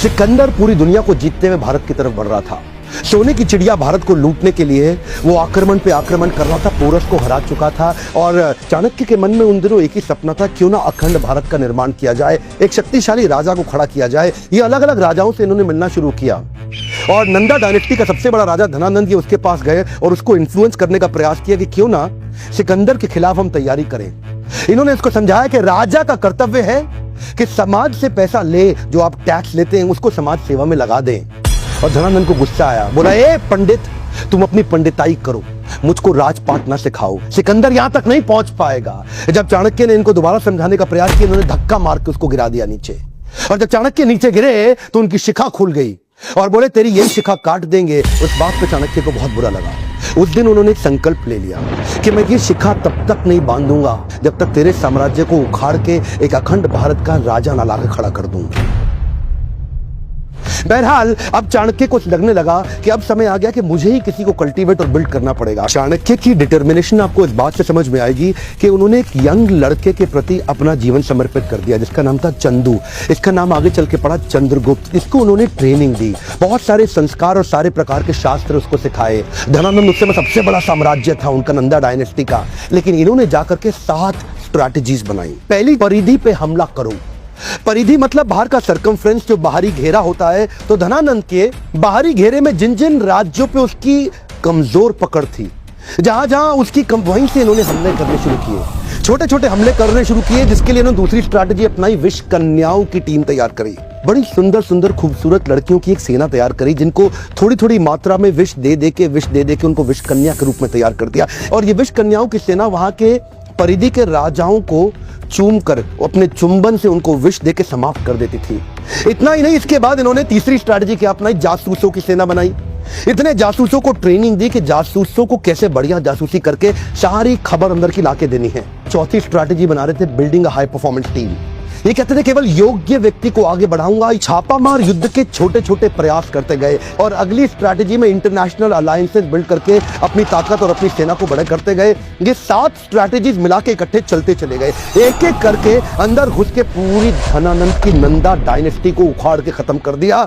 सिकंदर पूरी दुनिया को जीतते हुए भारत की तरफ बढ़ रहा था। सोने की चिड़िया भारत को लूटने के लिए वो आक्रमण पे आक्रमण कर रहा था, पोरस को हरा चुका था। और चाणक्य के मन में उन दिनों एक ही सपना था, क्यों ना अखंड भारत का निर्माण किया जाए, एक शक्तिशाली राजा को खड़ा किया जाए। ये अलग अलग राजाओं से इन्होंने मिलना शुरू किया और नंदा डायनेस्टी का सबसे बड़ा राजा धनानंद ये उसके पास गए और उसको इन्फ्लुएंस करने का प्रयास किया कि क्यों ना सिकंदर के खिलाफ हम तैयारी करें। इन्होंने इसको समझाया कि राजा का कर्तव्य है कि समाज से पैसा ले, जो आप टैक्स लेते हैं उसको समाज सेवा में लगा दें। और धनानंद को गुस्सा आया, बोला ए पंडित, तुम अपनी पंडिताई करो, मुझको राजपाट ना सिखाओ, सिकंदर यहां तक नहीं पहुंच पाएगा। जब चाणक्य ने इनको दोबारा समझाने का प्रयास किया, इन्होंने धक्का मार के उसको गिरा दिया नीचे। और जब चाणक्य नीचे गिरे तो उनकी शिखा खुल गई और बोले तेरी यही शिखा काट देंगे। उस बात पे चाणक्य को बहुत बुरा लगा। उस दिन उन्होंने एक संकल्प ले लिया कि मैं ये शिखा तब तक नहीं बांधूंगा जब तक तेरे साम्राज्य को उखाड़ के एक अखंड भारत का राजा ना लाकर खड़ा कर दूं। बहरहाल अब चाणक्य को लगने लगा कि अब समय आ गया कि मुझे ही किसी को कल्टीवेट और बिल्ड करना पड़ेगा। चाणक्य की डिटर्मिनेशन आपको इस बात से समझ में आएगी कि उन्होंने एक यंग लड़के के प्रति अपना जीवन समर्पित कर दिया जिसका नाम था चंदू। इसका नाम आगे चल के पड़ा चंद्रगुप्त। इसको उन्होंने ट्रेनिंग दी, बहुत सारे संस्कार और सारे प्रकार के शास्त्र उसको सिखाए। धनानंद उस समय सबसे बड़ा साम्राज्य था उनका, नंदा डायनेस्टी का। लेकिन इन्होंने जाकर के 7 स्ट्रैटेजीज बनाई। पहली, परिधि पे हमला करो। परिधि मतलब बाहर का सर्कमफ्रेंस, जो बाहरी घेरा होता है। तो धनानंद के बाहरी घेरे में जिन जिन राज्यों पे उसकी कमजोर पकड़ थी, जहां जहां उसकी वहीं से इन्होंने हमले करने शुरू किए, छोटे छोटे हमले करने शुरू किए, जिसके लिए इन्होंने दूसरी स्ट्रैटेजी अपनाई, विष कन्याओं की टीम तैयार करी। बड़ी सुंदर सुंदर खूबसूरत लड़कियों की एक सेना तैयार करी, जिनको थोड़ी थोड़ी मात्रा में विष दे दे के उनको विष कन्या के रूप में तैयार कर दिया। और ये विष कन्याओं की सेना वहां के परिधि के राजाओं को चूम कर अपने चुंबन से उनको विष देके समाप्त कर देती थी। इतना ही नहीं, इसके बाद इन्होंने तीसरी स्ट्रैटेजी क्या अपनाई, जासूसों की सेना बनाई। इतने जासूसों को ट्रेनिंग दी कि जासूसों को कैसे बढ़िया जासूसी करके सारी खबर अंदर की लाके देनी है। चौथी स्ट्रैटेजी बना रहे थे, building a high performance team. ये कहते थे केवल योग्य व्यक्ति को आगे बढ़ाऊंगा। छापामार युद्ध के छोटे छोटे प्रयास करते गए और अगली स्ट्रैटेजी में इंटरनेशनल अलायंसेस बिल्ड करके अपनी ताकत और अपनी सेना को बड़ा करते गए। ये 7 स्ट्रैटेजीज मिला के इकट्ठे चलते चले गए, एक एक करके अंदर घुस के पूरी धनानंद की नंदा डायनेस्टी को उखाड़ के खत्म कर दिया।